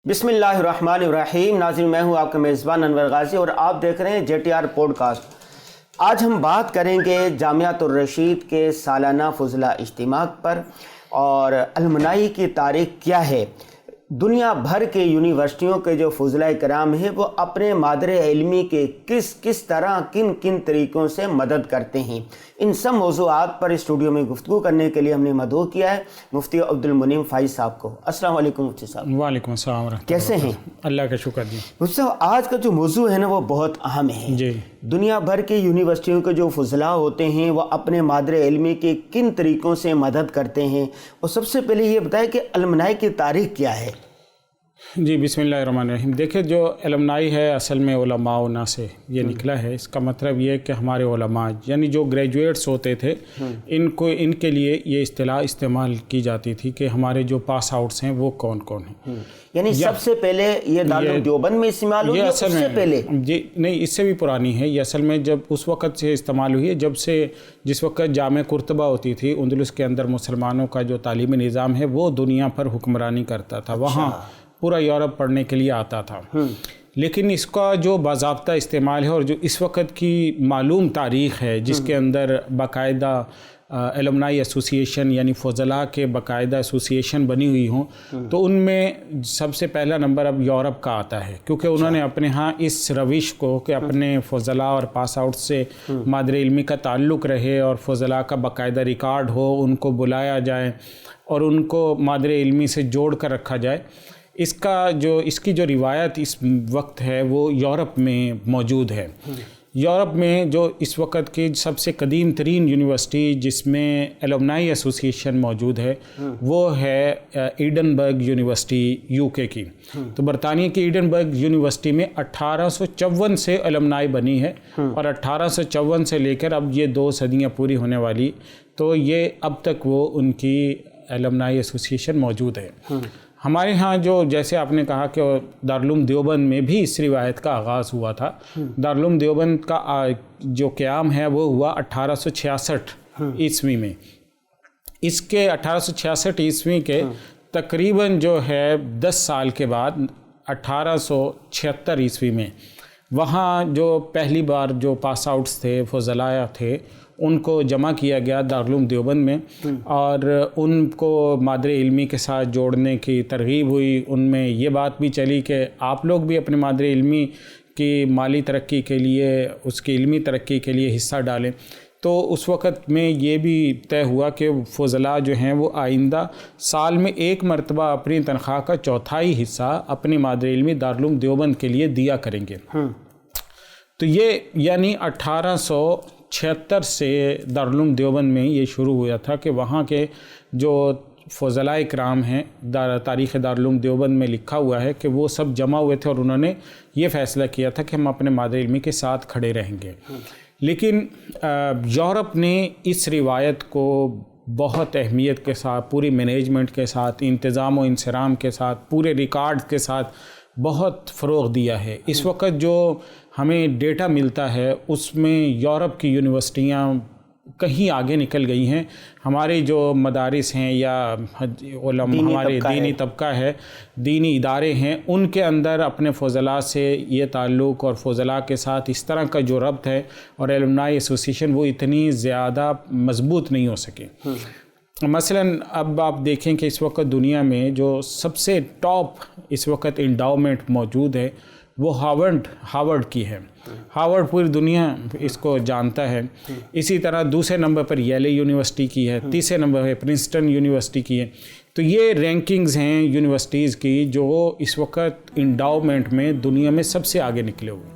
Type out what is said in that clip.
بسم اللہ الرحمن الرحیم۔ ناظرین، میں ہوں آپ کا میزبان انور غازی اور آپ دیکھ رہے ہیں JTR پوڈ کاسٹ۔ آج ہم بات کریں گے جامعۃ الرشید کے سالانہ فضلہ اجتماع پر اور المنائی کی تاریخ کیا ہے۔ دنیا بھر کے یونیورسٹیوں کے جو فضلہ کرام ہیں وہ اپنے مادر علمی کے کس طرح کن طریقوں سے مدد کرتے ہیں، ان سب موضوعات پر اسٹوڈیو میں گفتگو کرنے کے لیے ہم نے مدعو کیا ہے مفتی عبد المنعم فائز صاحب کو۔ السلام علیکم مفتی صاحب۔ وعلیکم السلام ورحمۃ اللہ۔ کیسے ہیں؟ اللہ کا شکر جی۔ مفتی صاحب، آج کا جو موضوع ہے نا وہ بہت اہم ہے جی۔ دنیا بھر کی یونیورسٹیوں کے جو فضلاء ہوتے ہیں وہ اپنے مادر علمی کے کن طریقوں سے مدد کرتے ہیں، اور سب سے پہلے یہ بتائیں کہ المنائی کی تاریخ کیا ہے؟ جی بسم اللہ الرحمن الرحیم۔ دیکھیں، جو المنائی ہے اصل میں علماء سے یہ نکلا ہے۔ اس کا مطلب یہ ہے کہ ہمارے علماء یعنی جو گریجویٹس ہوتے تھے ان کے لیے یہ اصطلاح استعمال کی جاتی تھی کہ ہمارے جو پاس آؤٹس ہیں وہ کون ہیں۔ یعنی سب سے پہلے یہ دارالعلوم دیوبند میں استعمال ہوئی ہے؟ اس سے پہلے جی نہیں، اس سے بھی پرانی ہے یہ۔ اصل میں جب اس وقت سے استعمال ہوئی ہے جس وقت جامع قرطبہ ہوتی تھی اندلس کے اندر، مسلمانوں کا جو تعلیمی نظام ہے وہ دنیا پر حکمرانی کرتا تھا، وہاں پورا یورپ پڑھنے کے لیے آتا تھا۔ لیکن اس کا جو باضابطہ استعمال ہے اور جو اس وقت کی معلوم تاریخ ہے جس کے اندر باقاعدہ المنائی ایسوسیشن یعنی فضلاء کے باقاعدہ ایسوسیشن بنی ہوئی ہوں، تو ان میں سب سے پہلا نمبر اب یورپ کا آتا ہے، کیونکہ انہوں نے اپنے ہاں اس روش کو کہ اپنے فضلاء اور پاس آؤٹ سے مادر علمی کا تعلق رہے اور فضلاء کا باقاعدہ ریکارڈ ہو، ان کو بلایا جائے اور ان کو مادر علمی سے جوڑ کر رکھا جائے۔ اس کی جو روایت اس وقت ہے وہ یورپ میں موجود ہے۔ یورپ میں جو اس وقت کی سب سے قدیم ترین یونیورسٹی جس میں المنائی ایسوسیشن موجود ہے وہ ہے ایڈنبرگ یونیورسٹی UK کی۔ تو برطانیہ کی ایڈنبرگ یونیورسٹی میں 1854 سے المنائی بنی ہے، اور 1854 سے لے کر اب یہ 2 صدیاں پوری ہونے والی، تو یہ اب تک وہ ان کی المنائی ایسوسیشن موجود ہے۔ ہمارے ہاں جو جیسے آپ نے کہا کہ دارالعلوم دیوبند میں بھی اس روایت کا آغاز ہوا تھا۔ دارالعلوم دیوبند کا جو قیام ہے وہ ہوا 1866 عیسوی میں۔ اس کے 1866 عیسوی کے تقریباً جو ہے 10 سال کے بعد 1876 عیسوی میں وہاں جو پہلی بار جو پاس آؤٹس تھے، فضلاء تھے، ان کو جمع کیا گیا دارالعلوم دیوبند میں، اور ان کو مادر علمی کے ساتھ جوڑنے کی ترغیب ہوئی۔ ان میں یہ بات بھی چلی کہ آپ لوگ بھی اپنے مادر علمی کی مالی ترقی کے لیے، اس کی علمی ترقی کے لیے حصہ ڈالیں۔ تو اس وقت میں یہ بھی طے ہوا کہ فضلاء جو ہیں وہ آئندہ سال میں 1 مرتبہ اپنی تنخواہ کا 1/4 حصہ اپنی مادر علمی دارالعلوم دیوبند کے لیے دیا کریں گے۔ تو یہ یعنی 1876 سے دارالعلوم دیوبند میں یہ شروع ہوا تھا کہ وہاں کے جو فضلاء کرام ہیں، تاریخ دارالعلوم دیوبند میں لکھا ہوا ہے کہ وہ سب جمع ہوئے تھے اور انہوں نے یہ فیصلہ کیا تھا کہ ہم اپنے مادر علمی کے ساتھ کھڑے رہیں گے۔ لیکن یورپ نے اس روایت کو بہت اہمیت کے ساتھ، پوری مینجمنٹ کے ساتھ، انتظام و انصرام کے ساتھ، پورے ریکارڈ کے ساتھ بہت فروغ دیا ہے۔ اس وقت جو ہمیں ڈیٹا ملتا ہے اس میں یورپ کی یونیورسٹیاں کہیں آگے نکل گئی ہیں۔ ہمارے جو مدارس ہیں یا ہمارے دینی طبقہ ہے، دینی ادارے ہیں، ان کے اندر اپنے فضلاء سے یہ تعلق اور فضلاء کے ساتھ اس طرح کا جو ربط ہے اور المنائی ایسوسیشن وہ اتنی زیادہ مضبوط نہیں ہو سکے۔ مثلاً اب آپ دیکھیں کہ اس وقت دنیا میں جو سب سے ٹاپ اس وقت انڈاؤمنٹ موجود ہے وہ ہارورڈ کی ہے۔ ہارورڈ پوری دنیا اس کو جانتا ہے۔ اسی طرح دوسرے نمبر پر ییل یونیورسٹی کی ہے، تیسرے نمبر پہ پرنسٹن یونیورسٹی کی ہے۔ تو یہ رینکنگز ہیں یونیورسٹیز کی جو اس وقت انڈاؤمنٹ میں دنیا میں سب سے آگے نکلے ہوئے ہیں۔